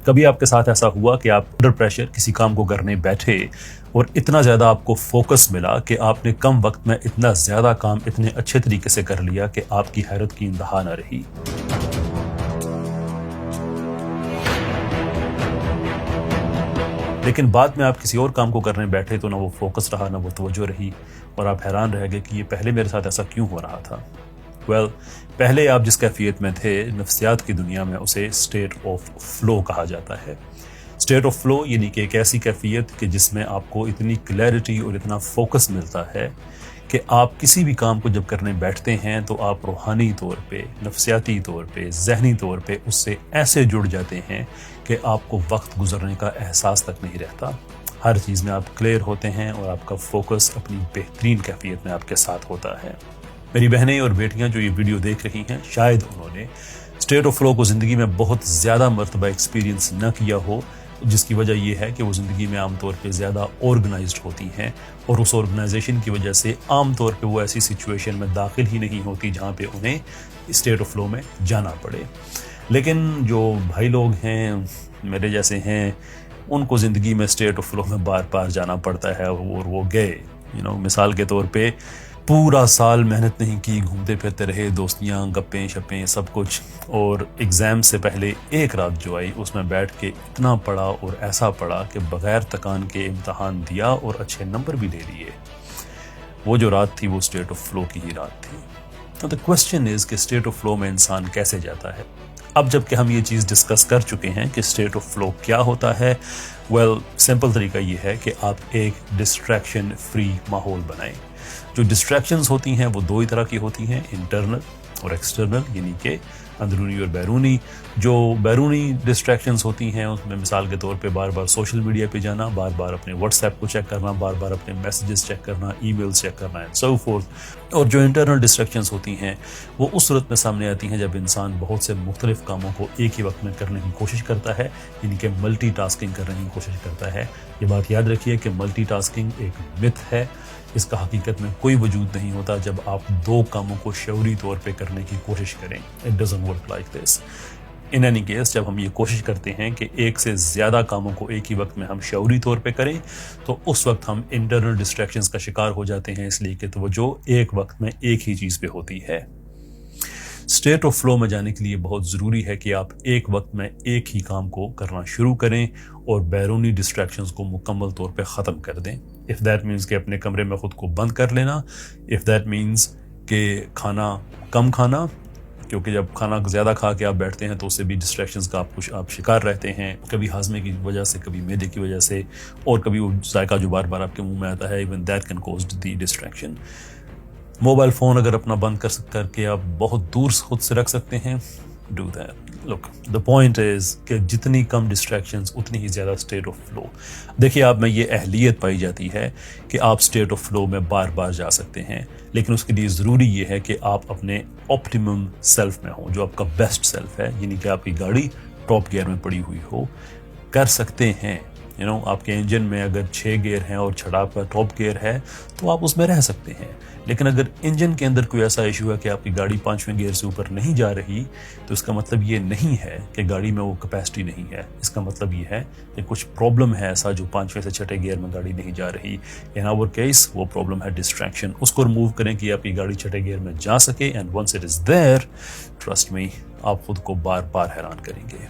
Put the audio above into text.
کبھی آپ کے ساتھ ایسا ہوا کہ آپ انڈر پریشر کسی کام کو کرنے بیٹھے اور اتنا زیادہ آپ کو فوکس ملا کہ آپ نے کم وقت میں اتنا زیادہ کام اتنے اچھے طریقے سے کر لیا کہ آپ کی حیرت کی انتہا نہ رہی؟ لیکن بعد میں آپ کسی اور کام کو کرنے بیٹھے تو نہ وہ فوکس رہا نہ وہ توجہ رہی، اور آپ حیران رہ گئے کہ یہ پہلے میرے ساتھ ایسا کیوں ہو رہا تھا؟ پہلے آپ جس کیفیت میں تھے، نفسیات کی دنیا میں اسے اسٹیٹ آف فلو کہا جاتا ہے۔ اسٹیٹ آف فلو یعنی کہ ایک ایسی کیفیت کہ جس میں آپ کو اتنی کلیئرٹی اور اتنا فوکس ملتا ہے کہ آپ کسی بھی کام کو جب کرنے بیٹھتے ہیں تو آپ روحانی طور پہ، نفسیاتی طور پہ، ذہنی طور پہ اس سے ایسے جڑ جاتے ہیں کہ آپ کو وقت گزرنے کا احساس تک نہیں رہتا۔ ہر چیز میں آپ کلیئر ہوتے ہیں اور آپ کا فوکس اپنی بہترین کیفیت میں آپ کے ساتھ ہوتا ہے۔ میری بہنیں اور بیٹیاں جو یہ ویڈیو دیکھ رہی ہیں، شاید انہوں نے اسٹیٹ آف فلو کو زندگی میں بہت زیادہ مرتبہ ایکسپیرینس نہ کیا ہو، جس کی وجہ یہ ہے کہ وہ زندگی میں عام طور پہ زیادہ آرگنائزڈ ہوتی ہیں، اور اس آرگنائزیشن کی وجہ سے عام طور پہ وہ ایسی سچویشن میں داخل ہی نہیں ہوتی جہاں پہ انہیں اسٹیٹ آف فلو میں جانا پڑے۔ لیکن جو بھائی لوگ ہیں، میرے جیسے ہیں، ان کو زندگی میں اسٹیٹ آف فلو میں بار بار جانا پڑتا ہے، اور وہ گئے۔ مثال کے طور پہ پورا سال محنت نہیں کی، گھومتے پھرتے رہے، دوستیاں، گپیں شپیں سب کچھ، اور ایگزام سے پہلے ایک رات جو آئی اس میں بیٹھ کے اتنا پڑھا اور ایسا پڑھا کہ بغیر تکان کے امتحان دیا اور اچھے نمبر بھی لے لیے۔ وہ جو رات تھی وہ اسٹیٹ آف فلو کی ہی رات تھی۔ تو the question is کہ اسٹیٹ آف فلو میں انسان کیسے جاتا ہے؟ اب جب کہ ہم یہ چیز ڈسکس کر چکے ہیں کہ اسٹیٹ آف فلو کیا ہوتا ہے، سمپل طریقہ یہ ہے کہ آپ ایک ڈسٹریکشن فری ماحول بنائیں۔ جو ڈسٹریکشنز ہوتی ہیں وہ دو ہی طرح کی ہوتی ہیں، انٹرنل اور ایکسٹرنل، یعنی کہ اندرونی اور بیرونی۔ جو بیرونی ڈسٹریکشنز ہوتی ہیں اس میں مثال کے طور پہ بار بار سوشل میڈیا پہ جانا، بار بار اپنے واٹس ایپ کو چیک کرنا، بار بار اپنے میسیجز چیک کرنا، ای میلز چیک کرنا اینڈ سو فورتھ۔ اور جو انٹرنل ڈسٹریکشنز ہوتی ہیں وہ اس صورت میں سامنے آتی ہیں جب انسان بہت سے مختلف کاموں کو ایک ہی وقت میں کرنے کی کوشش کرتا ہے، یعنی کہ ملٹی ٹاسکنگ کرنے کی کوشش کرتا ہے۔ یہ بات یاد رکھیے کہ ملٹی ٹاسکنگ ایک متھ ہے، اس کا حقیقت میں کوئی وجود نہیں ہوتا جب آپ دو کاموں کو شعوری طور پہ کرنے کی کوشش کریں۔ It doesn't work like this. In any case، جب ہم یہ کوشش کرتے ہیں کہ ایک سے زیادہ کاموں کو ایک ہی وقت میں ہم شعوری طور پہ کریں تو اس وقت ہم انٹرنل ڈسٹریکشنز کا شکار ہو جاتے ہیں، اس لیے کہ توجہ ایک وقت میں ایک ہی چیز پہ ہوتی ہے۔ اسٹیٹ آف فلو میں جانے کے لیے بہت ضروری ہے کہ آپ ایک وقت میں ایک ہی کام کو کرنا شروع کریں اور بیرونی ڈسٹریکشنز کو مکمل طور پہ ختم کر دیں۔ if that means کہ اپنے کمرے میں خود کو بند کر لینا، if that means کہ کھانا کم کھانا، کیونکہ جب کھانا زیادہ کھا کے آپ بیٹھتے ہیں تو اس سے بھی ڈسٹریکشنز کا آپ شکار رہتے ہیں، کبھی ہاضمے کی وجہ سے، کبھی معدے کی وجہ سے، اور کبھی وہ ذائقہ جو بار بار آپ کے منہ میں آتا ہے، even that can cause the distraction۔ Mobile phone اگر اپنا بند کر کے آپ بہت دور خود سے رکھ سکتے ہیں، do that۔ Look, the point is کہ جتنی کم ڈسٹریکشنز اتنی ہی زیادہ اسٹیٹ آف فلو۔ دیکھیے، آپ میں یہ اہلیت پائی جاتی ہے کہ آپ اسٹیٹ آف فلو میں بار بار جا سکتے ہیں، لیکن اس کے لیے ضروری یہ ہے کہ آپ اپنے آپٹیمم سیلف میں ہوں، جو آپ کا بیسٹ سیلف ہے، یعنی کہ آپ کی گاڑی ٹاپ گیئر میں پڑی ہوئی ہو۔ کر سکتے ہیں، آپ کے انجن میں اگر 6 گیئر ہیں اور چھڑا کا ٹاپ گیئر ہے تو آپ اس میں رہ سکتے ہیں، لیکن اگر انجن کے اندر کوئی ایسا ایشو ہے کہ آپ کی گاڑی 5ویں گیئر سے اوپر نہیں جا رہی تو اس کا مطلب یہ نہیں ہے کہ گاڑی میں وہ کیپیسٹی نہیں ہے، اس کا مطلب یہ ہے کہ کچھ پرابلم ہے ایسا جو 5ویں سے 6 گیئر میں گاڑی نہیں جا رہی۔ ان آور کیس وہ پرابلم ہے ڈسٹریکشن۔ اس کو ریموو کریں کہ آپ کی گاڑی 6 گیئر میں جا سکے، and once it is there, trust me, آپ خود کو بار بار حیران کریں گے۔